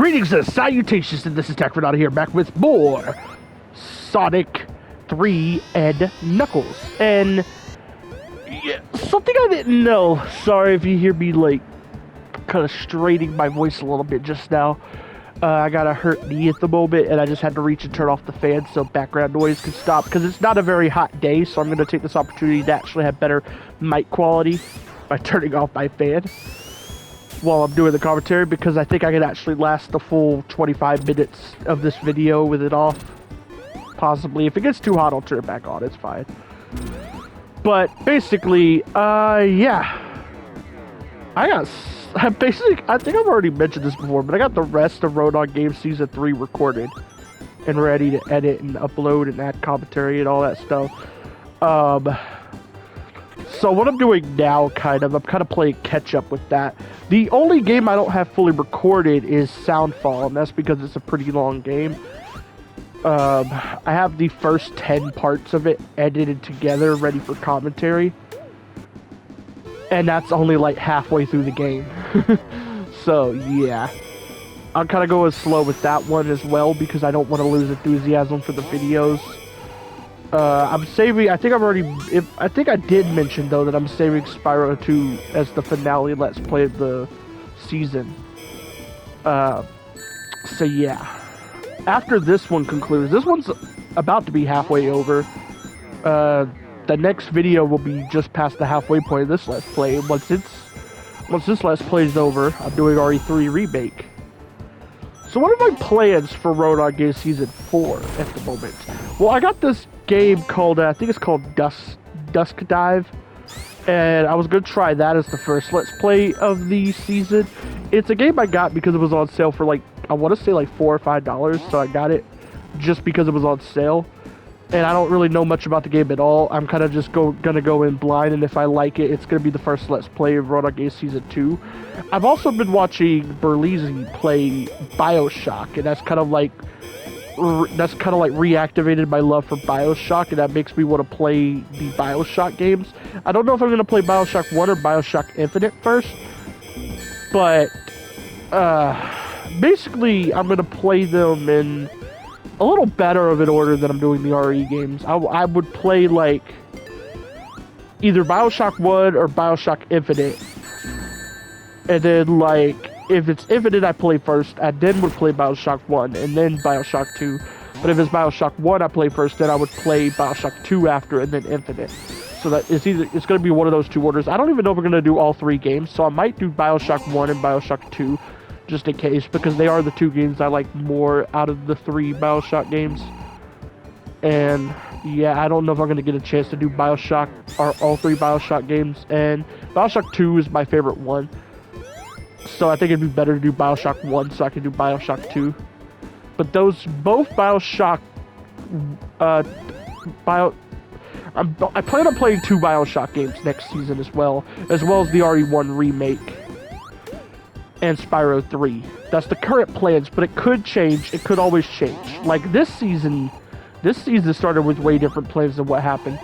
Greetings and salutations, and this is TechFernado here, back with more Sonic 3 and Knuckles. And yeah, something I didn't know, sorry if you hear me like kind of straining my voice a little bit just now. I got a hurt knee at the moment, and I just had to reach and turn off the fan so background noise could stop, because it's not a very hot day, so I'm going to take this opportunity to actually have better mic quality by turning off my fan while I'm doing the commentary, because I think I could actually last the full 25 minutes of this video with it off. Possibly. If it gets too hot, I'll turn it back on. It's fine. But basically, yeah. I think I've already mentioned this before, but I got the rest of Roadhog Games Season 3 recorded and ready to edit and upload and add commentary and all that stuff. So what I'm doing now, I'm kind of playing catch-up with that. The only game I don't have fully recorded is Soundfall, and that's because it's a pretty long game. I have the first 10 parts of it edited together, ready for commentary. And that's only like halfway through the game. So, yeah. I'll kind of go as slow with that one as well, because I don't want to lose enthusiasm for the videos. I'm saving, I think I did mention though that I'm saving Spyro 2 as the finale Let's Play of the season. So yeah. After this one concludes, this one's about to be halfway over. The next video will be just past the halfway point of this Let's Play. Once this Let's Play is over, I'm doing RE3 Remake. So what are my plans for Roadhog Games Season 4 at the moment? Well, I got this game called, I think it's called Dusk Dive, and I was going to try that as the first Let's Play of the season. It's a game I got because it was on sale for like, I want to say like $4 or $5, so I got it just because it was on sale. And I don't really know much about the game at all. I'm kind of just gonna go in blind, and if I like it, it's gonna be the first Let's Play of Roadhog Games Season 2. I've also been watching Berlizzi play BioShock, and that's kind of like reactivated my love for BioShock, and that makes me want to play the BioShock games. I don't know if I'm gonna play BioShock 1 or BioShock Infinite first, but basically I'm gonna play them in a little better of an order than I'm doing the RE games. I would play like either BioShock 1 or BioShock Infinite, and then like if it's Infinite I play first, I then would play BioShock 1 and then BioShock 2. But if it's BioShock 1 I play first, then I would play BioShock 2 after, and then Infinite. So that it's going to be one of those two orders. I don't even know if we're going to do all three games, so I might do BioShock 1 and BioShock 2 just in case, because they are the two games I like more out of the three BioShock games. And yeah, I don't know if I'm going to get a chance to do BioShock, or all three BioShock games, and BioShock 2 is my favorite one. So I think it'd be better to do BioShock 1 so I can do BioShock 2. But both BioShock, I plan on playing 2 BioShock games next season as well as the RE1 remake and Spyro 3. That's the current plans, but it could change. It could always change. Like this season started with way different plans than what happened.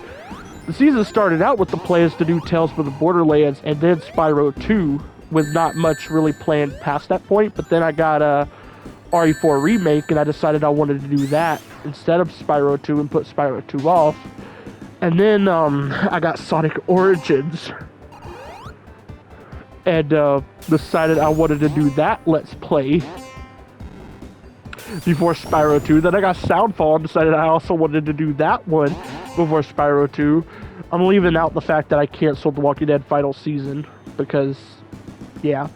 The season started out with the plans to do Tales from the Borderlands and then Spyro 2, with not much really planned past that point. But then I got a RE4 remake, and I decided I wanted to do that instead of Spyro 2 and put Spyro 2 off. And then I got Sonic Origins, and decided I wanted to do that Let's Play before Spyro 2. Then I got Soundfall and decided I also wanted to do that one before Spyro 2. I'm leaving out the fact that I canceled The Walking Dead final season, because, yeah.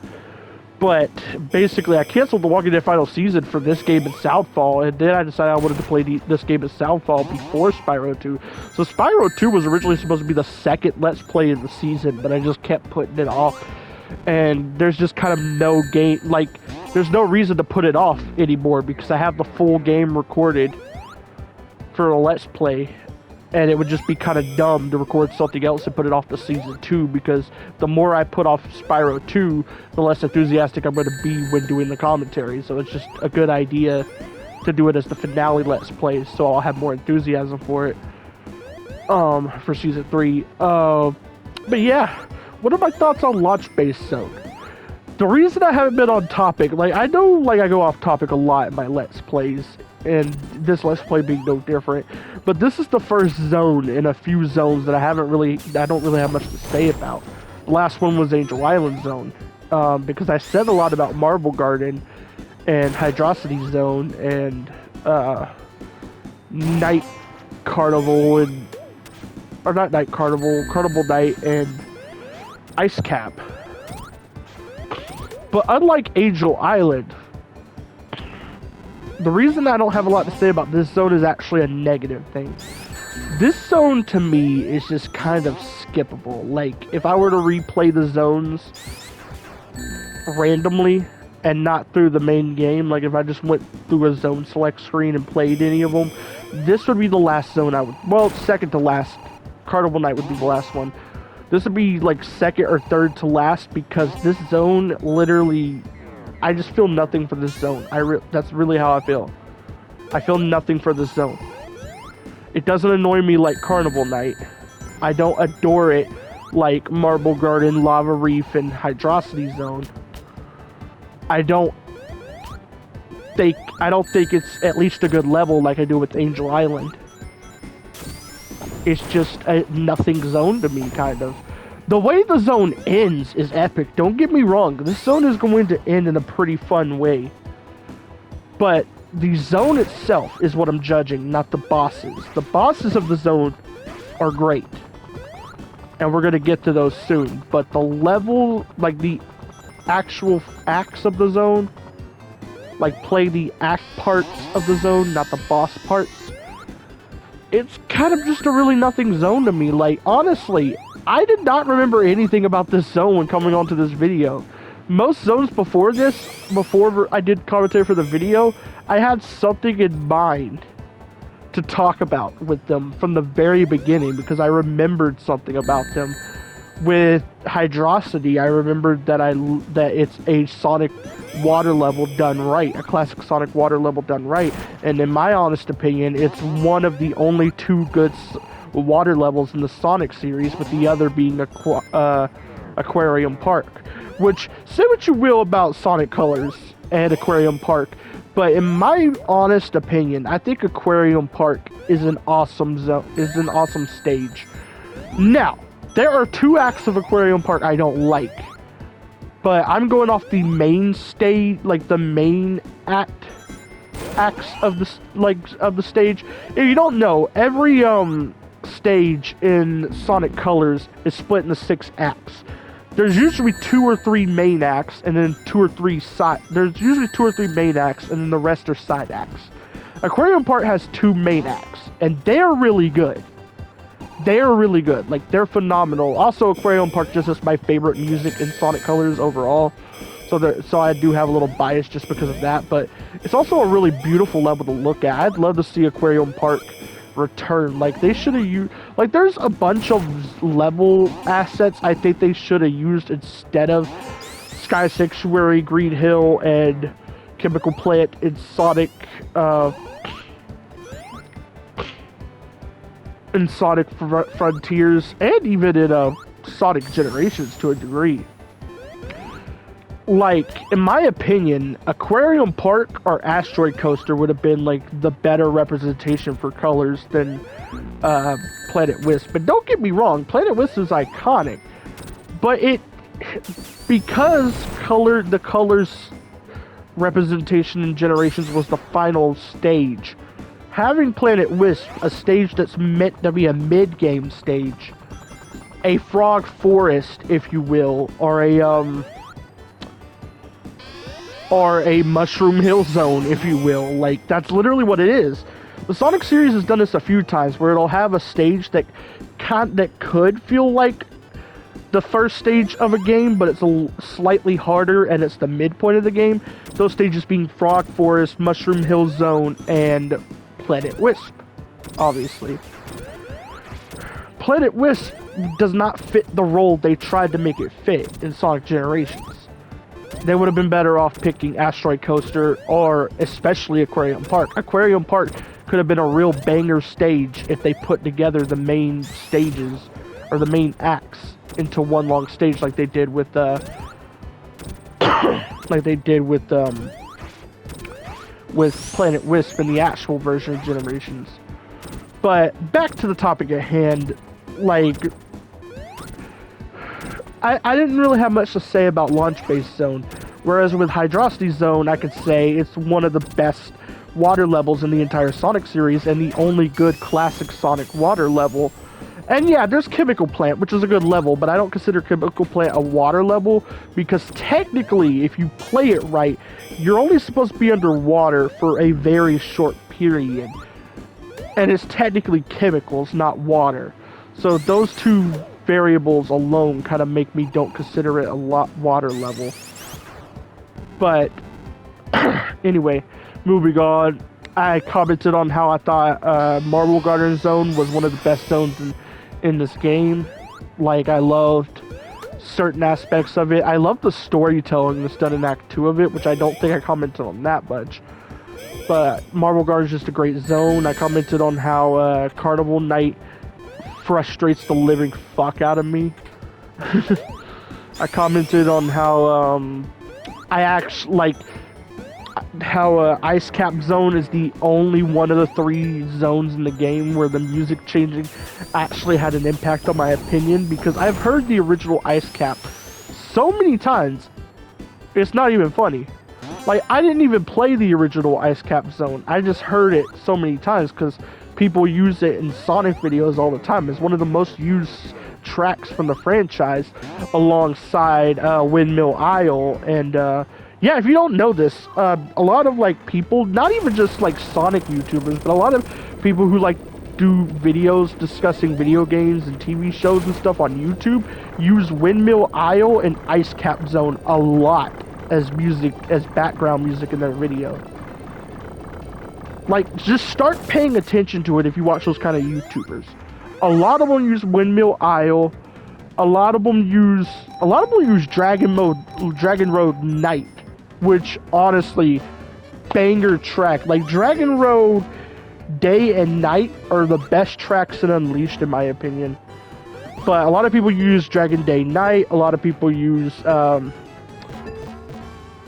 But basically, I canceled The Walking Dead final season for this game and Soundfall, and then I decided I wanted to play this game and Soundfall before Spyro 2. So Spyro 2 was originally supposed to be the second Let's Play of the season, but I just kept putting it off. And there's just kind of no game, like, there's no reason to put it off anymore, because I have the full game recorded for a Let's Play, and it would just be kind of dumb to record something else and put it off to Season 2, because the more I put off Spyro 2, the less enthusiastic I'm going to be when doing the commentary. So it's just a good idea to do it as the finale Let's Play, so I'll have more enthusiasm for it for Season 3. But yeah, what are my thoughts on Launch Base Zone? The reason I haven't been on topic, like, I know, like, I go off topic a lot in my Let's Plays, and this Let's Play being no different, but this is the first zone in a few zones that I don't really have much to say about. The last one was Angel Island Zone, because I said a lot about Marble Garden and Hydrocity Zone and Night Carnival or not Night Carnival, Carnival Night and Ice Cap. But unlike Angel Island, the reason I don't have a lot to say about this zone is actually a negative thing. This zone to me is just kind of skippable. Like, if I were to replay the zones randomly and not through the main game, like if I just went through a zone select screen and played any of them, this would be the last zone I would, well, second to last. Carnival Night would be the last one. This would be like second or third to last, because this zone literally, I just feel nothing for this zone. That's really how I feel. I feel nothing for this zone. It doesn't annoy me like Carnival Night. I don't adore it like Marble Garden, Lava Reef, and Hydrocity Zone. I don't think it's at least a good level like I do with Angel Island. It's just a nothing zone to me, kind of. The way the zone ends is epic. Don't get me wrong. This zone is going to end in a pretty fun way. But the zone itself is what I'm judging, not the bosses. The bosses of the zone are great. And we're going to get to those soon. But the level, like the actual acts of the zone, like play the act parts of the zone, not the boss parts, it's kind of just a really nothing zone to me. Like, honestly, I did not remember anything about this zone when coming onto this video. Most zones before this, before I did commentary for the video, I had something in mind to talk about with them from the very beginning, because I remembered something about them. With Hydrocity, I remembered that it's a Sonic water level done right, a classic Sonic water level done right, and in my honest opinion, it's one of the only two good water levels in the Sonic series, with the other being Aquarium Park. Which, say what you will about Sonic Colors and Aquarium Park, but in my honest opinion, I think Aquarium Park is an awesome stage. Now, there are two acts of Aquarium Park I don't like, but I'm going off the main stage, like the main acts of the stage. If you don't know, every stage in Sonic Colors is split into 6 acts. There's usually 2 or 3 main acts, and then 2 or 3 side. There's usually 2 or 3 main acts, and then the rest are side acts. Aquarium Park has 2 main acts, and they're really good. They're really good. Like, they're phenomenal. Also, Aquarium Park just is my favorite music in Sonic Colors overall. So I do have a little bias just because of that. But it's also a really beautiful level to look at. I'd love to see Aquarium Park return. Like, they should have used... Like, there's a bunch of level assets I think they should have used instead of Sky Sanctuary, Green Hill, and Chemical Plant in Sonic... in Sonic Frontiers, and even in Sonic Generations to a degree. Like, in my opinion, Aquarium Park or Asteroid Coaster would have been like the better representation for colors than Planet Wisp. But don't get me wrong, Planet Wisp is iconic, but because the colors representation in Generations was the final stage, having Planet Wisp, a stage that's meant to be a mid-game stage, a frog forest, if you will, or a Mushroom Hill Zone, if you will, like, that's literally what it is. The Sonic series has done this a few times, where it'll have a stage that could feel like the first stage of a game, but it's slightly harder, and it's the midpoint of the game. Those stages being Frog Forest, Mushroom Hill Zone, and Planet Wisp, obviously. Planet Wisp does not fit the role they tried to make it fit in Sonic Generations. They would have been better off picking Asteroid Coaster, or especially Aquarium Park. Aquarium Park could have been a real banger stage if they put together the main stages, or the main acts, into one long stage like they did with like they did with Planet Wisp in the actual version of Generations. But back to the topic at hand, like, I didn't really have much to say about Launch Base Zone, whereas with Hydrosity Zone, I could say it's one of the best water levels in the entire Sonic series, and the only good classic Sonic water level. And yeah, there's Chemical Plant, which is a good level, but I don't consider Chemical Plant a water level, because technically, if you play it right, you're only supposed to be underwater for a very short period. And it's technically chemicals, not water. So those two variables alone kind of make me don't consider it a water level. But anyway, moving on, I commented on how I thought Marble Garden Zone was one of the best zones in this game. Like, I loved certain aspects of it. I love the storytelling that's done in Act 2 of it, which I don't think I commented on that much. But Marble Garden is just a great zone. I commented on how Carnival Night frustrates the living fuck out of me. I commented on how I actually like how Ice Cap Zone is the only one of the 3 zones in the game where the music changing actually had an impact on my opinion, because I've heard the original Ice Cap so many times, it's not even funny. Like, I didn't even play the original Ice Cap Zone. I just heard it so many times because people use it in Sonic videos all the time. It's one of the most used tracks from the franchise, alongside Windmill Isle. And yeah, if you don't know this, a lot of like people, not even just like Sonic YouTubers, but a lot of people who like do videos discussing video games and TV shows and stuff on YouTube use Windmill Isle and Ice Cap Zone a lot as music, as background music in their video. Like, just start paying attention to it if you watch those kind of YouTubers. A lot of them use Windmill Isle. A lot of them use Dragon Road Night, which honestly, banger track. Like, Dragon Road Day and Night are the best tracks in Unleashed, in my opinion. But a lot of people use Dragon Day Night. A lot of people use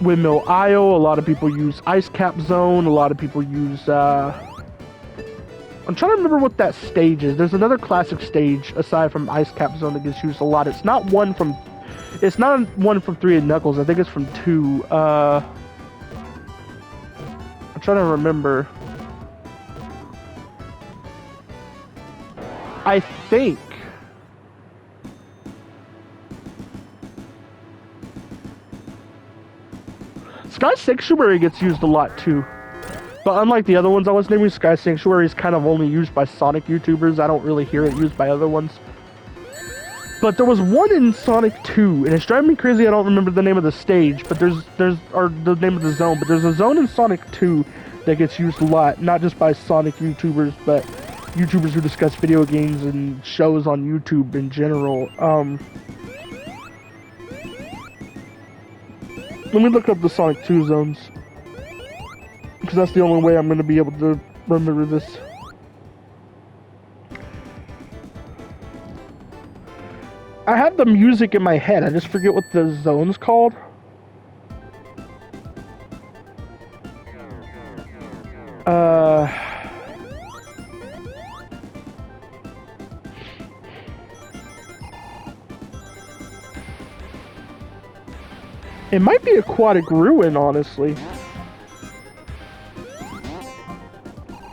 Windmill Isle. A lot of people use Ice Cap Zone. A lot of people use I'm trying to remember what that stage is. There's another classic stage aside from Ice Cap Zone that gets used a lot. It's not one from 3 and Knuckles. I think it's from 2. I'm trying to remember. I think Sky Sanctuary gets used a lot too. But unlike the other ones I was naming, Sky Sanctuary is kind of only used by Sonic YouTubers. I don't really hear it used by other ones. But there was one in Sonic 2, and it's driving me crazy I don't remember the name of the stage, but or the name of the zone, but there's a zone in Sonic 2 that gets used a lot, not just by Sonic YouTubers, but YouTubers who discuss video games and shows on YouTube in general. Let me look up the Sonic 2 zones, because that's the only way I'm going to be able to remember this. I have the music in my head, I just forget what the zone's called. It might be Aquatic Ruin, honestly.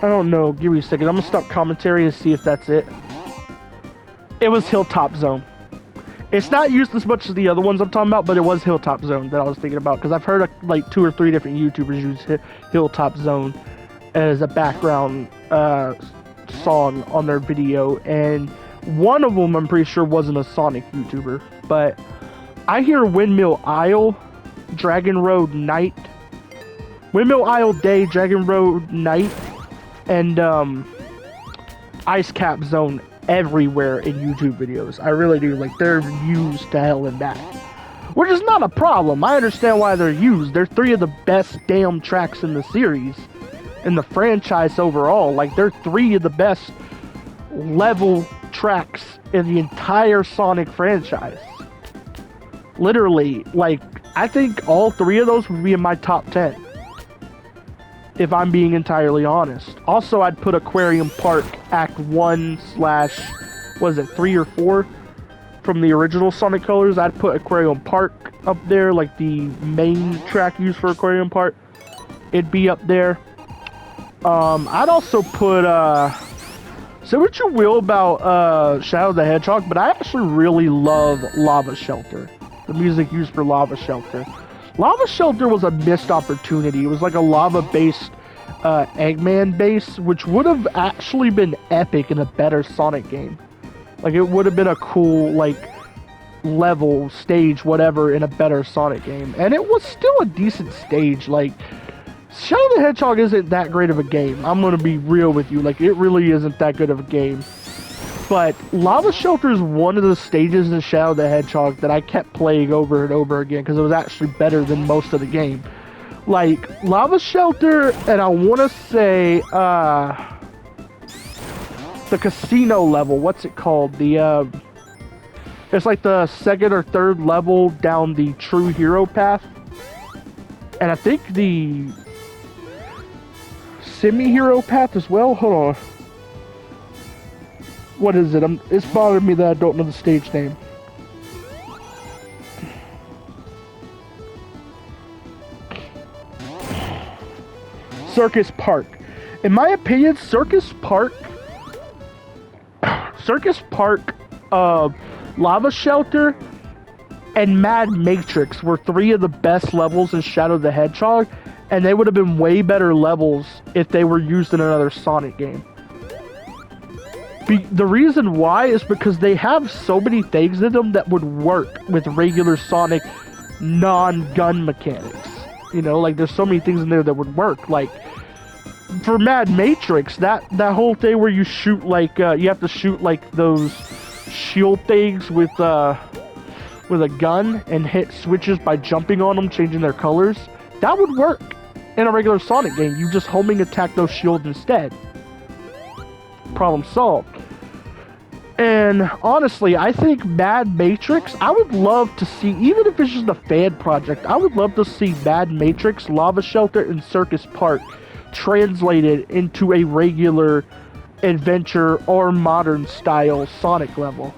I don't know. Give me a second. I'm gonna stop commentary and see if that's it. It was Hilltop Zone. It's not used as much as the other ones I'm talking about, but it was Hilltop Zone that I was thinking about, because I've heard like 2 or 3 different YouTubers use Hilltop Zone as a background song on their video, and one of them I'm pretty sure wasn't a Sonic YouTuber, but I hear Windmill Isle, Dragon Road Night, Windmill Isle Day, Dragon Road Night, and Ice Cap Zone everywhere in YouTube videos. I really do. Like, they're used to hell and back, which is not a problem. I understand why they're used. They're 3 of the best damn tracks in the series, in the franchise overall. Like, they're 3 of the best level tracks in the entire Sonic franchise. Literally, like, I think all three of those would be in my top 10. If I'm being entirely honest. Also, I'd put Aquarium Park Act 1 slash, what is it, 3 or 4? From the original Sonic Colors, I'd put Aquarium Park up there, like the main track used for Aquarium Park. It'd be up there. I'd also put, say what you will about Shadow the Hedgehog, but I actually really love Lava Shelter. The music used for Lava Shelter. Lava Shelter was a missed opportunity. It was like a lava-based Eggman base, which would have actually been epic in a better Sonic game. Like, it would have been a cool, like, level, stage, whatever, in a better Sonic game. And it was still a decent stage. Like, Shadow the Hedgehog isn't that great of a game. I'm going to be real with you. Like, it really isn't that good of a game. But Lava Shelter is one of the stages in Shadow the Hedgehog that I kept playing over and over again because it was actually better than most of the game. Like, Lava Shelter, and I want to say, the casino level, what's it called? It's like the second or third level down the True Hero path. And I think the Semi-Hero path as well. Hold on. What is it? It's bothering me that I don't know the stage name. Circus Park. In my opinion, Circus Park, Lava Shelter, and Mad Matrix were three of the best levels in Shadow the Hedgehog, and they would have been way better levels if they were used in another Sonic game. The reason why is because they have so many things in them that would work with regular Sonic non-gun mechanics. You know, like, there's so many things in there that would work. Like, for Mad Matrix, that whole thing where you shoot, like, you have to shoot, like, those shield things with a gun and hit switches by jumping on them, changing their colors. That would work in a regular Sonic game. You just homing attack those shields instead. Problem solved. And honestly, I think Mad Matrix, I would love to see, even if it's just a fan project, I would love to see Mad Matrix, Lava Shelter, and Circus Park translated into a regular adventure or modern style Sonic level.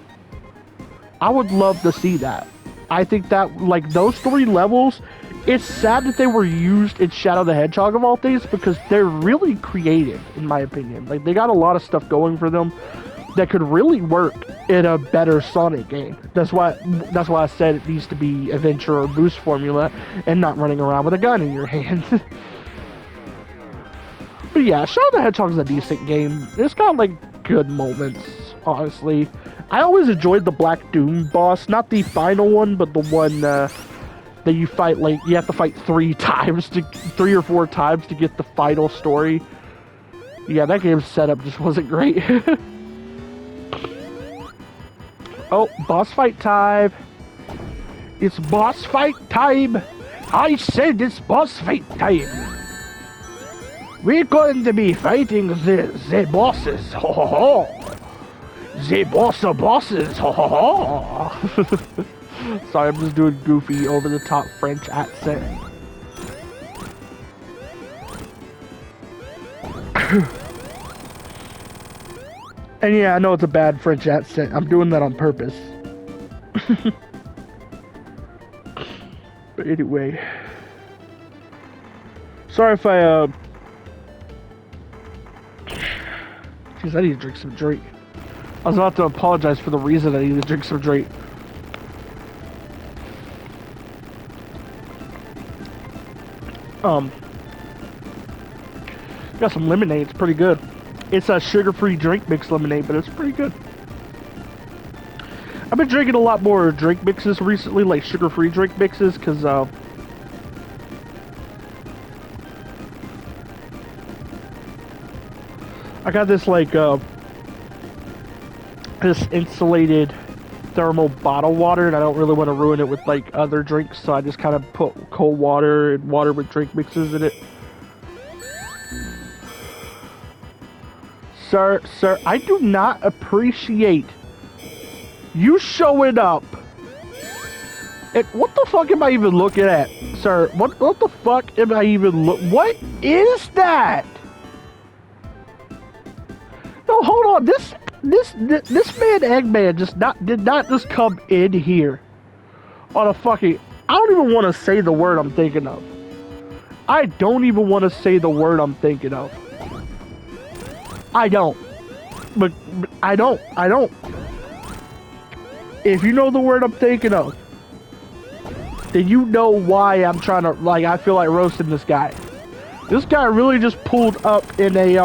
I would love to see that. I think that, like, those three levels, it's sad that they were used in Shadow the Hedgehog of all things because they're really creative, in my opinion. Like, they got a lot of stuff going for them that could really work in a better Sonic game. That's why I said it needs to be adventure or boost formula and not running around with a gun in your hand. But yeah, Shadow the Hedgehog is a decent game. It's got, like, good moments, honestly. I always enjoyed the Black Doom boss, not the final one, but the one that you fight, like, you have to fight 3 or 4 times to get the final story. Yeah, that game's setup just wasn't great. Oh, boss fight time. It's boss fight time. I said it's boss fight time. We're going to be fighting the bosses. Ho ho ho. The bosses. Ho ho ho. Sorry, I'm just doing goofy over-the-top French accent. And yeah, I know it's a bad French accent. I'm doing that on purpose. But anyway. Sorry if I, Jeez, I need to drink some drink. I was about to apologize for the reason I need to drink some drink. Got some lemonade, it's pretty good. It's a sugar-free drink mix lemonade, but it's pretty good. I've been drinking a lot more drink mixes recently, like sugar-free drink mixes, because, I got this, like, this insulated thermal bottled water, and I don't really want to ruin it with, like, other drinks, so I just kind of put cold water and water with drink mixes in it. Sir, I do not appreciate you showing up And what the fuck am I even looking at, sir? What the fuck am I even what is that? No, hold on. This man Eggman just did not just come in here on a fucking. I don't even want to say the word I'm thinking of. I don't even want to say the word I'm thinking of. I don't. But I don't. If you know the word I'm thinking of, then you know why I'm trying to, like, I feel like roasting this guy. This guy really just pulled up in a,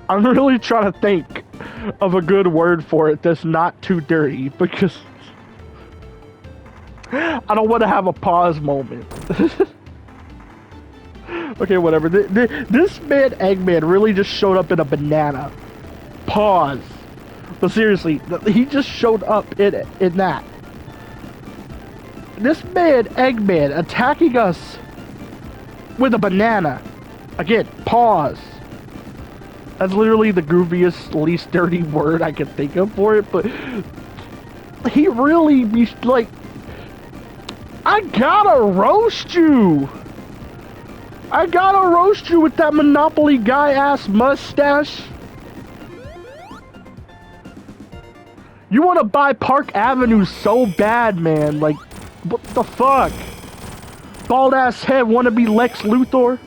I'm really trying to think of a good word for it that's not too dirty, because I don't want to have a pause moment. Okay, whatever. This man, Eggman, really just showed up in a banana. Pause. But seriously, he just showed up in that. This man, Eggman, attacking us with a banana. Again, pause. That's literally the goofiest, least dirty word I can think of for it, but he really be like, I gotta roast you. I gotta roast you with that Monopoly guy-ass mustache. You want to buy Park Avenue so bad, man. Like, what the fuck? Bald-ass head want to be Lex Luthor?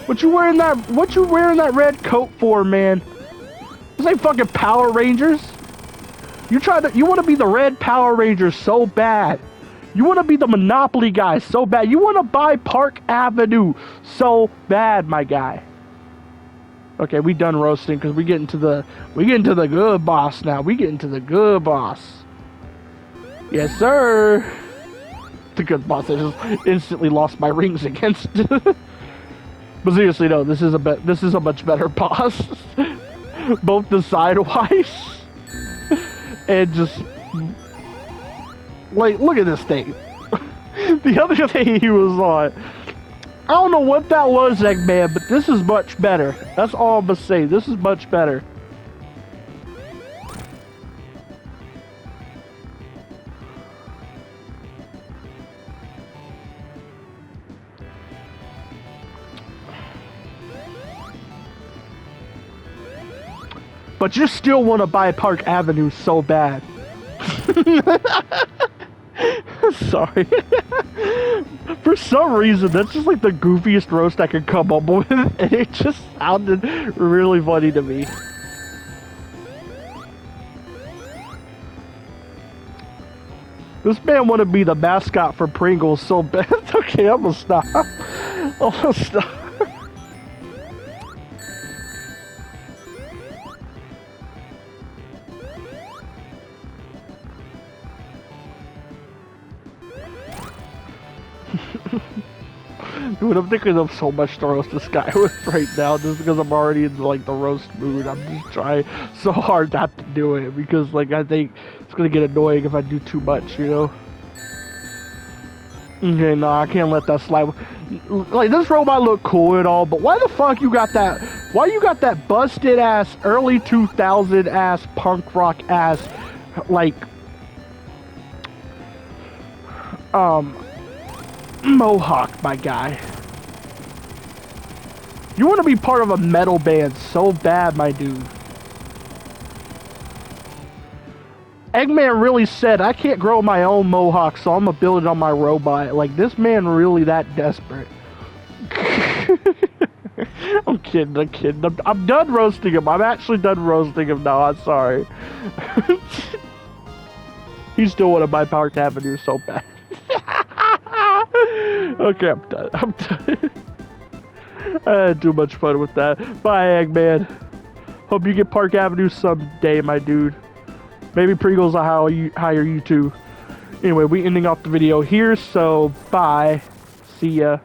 What you wearing that red coat for, man? This ain't fucking Power Rangers. You want to be the red Power Rangers so bad. You want to be the Monopoly guy so bad. You want to buy Park Avenue so bad, my guy. Okay, we done roasting because we get into the good boss now. We get into the good boss. Yes, sir. The good boss. I just instantly lost my rings against. But seriously, no. This is a much better boss. Both the sidewise and just like, look at this thing. The other thing he was on. I don't know what that was, Eggman, but this is much better. That's all I'm gonna say. This is much better. But you still want to buy Park Avenue so bad. Sorry. For some reason, that's just like the goofiest roast I could come up with, and it just sounded really funny to me. This man want to be the mascot for Pringles so bad. Okay, I'm gonna stop. I'm gonna stop. Dude, I'm thinking of so much to roast this guy with right now, just because I'm already in like the roast mood. I'm just trying so hard not to do it, because like I think it's gonna get annoying if I do too much, you know? Okay, no, I can't let that slide. Like, this robot look cool and all, but why the fuck you got that? Why you got that busted ass, early 2000 ass, punk rock ass, like, mohawk, my guy? You want to be part of a metal band so bad, my dude. Eggman really said, I can't grow my own mohawk, so I'm gonna build it on my robot. Like, this man really that desperate. I'm kidding. I'm done roasting him. I'm actually done roasting him now. I'm sorry. He still want to buy Park Avenue so bad. Okay, I'm done. I had too much fun with that. Bye, Eggman. Hope you get Park Avenue someday, my dude. Maybe Pringles will hire you too. Anyway, we ending off the video here, so bye. See ya.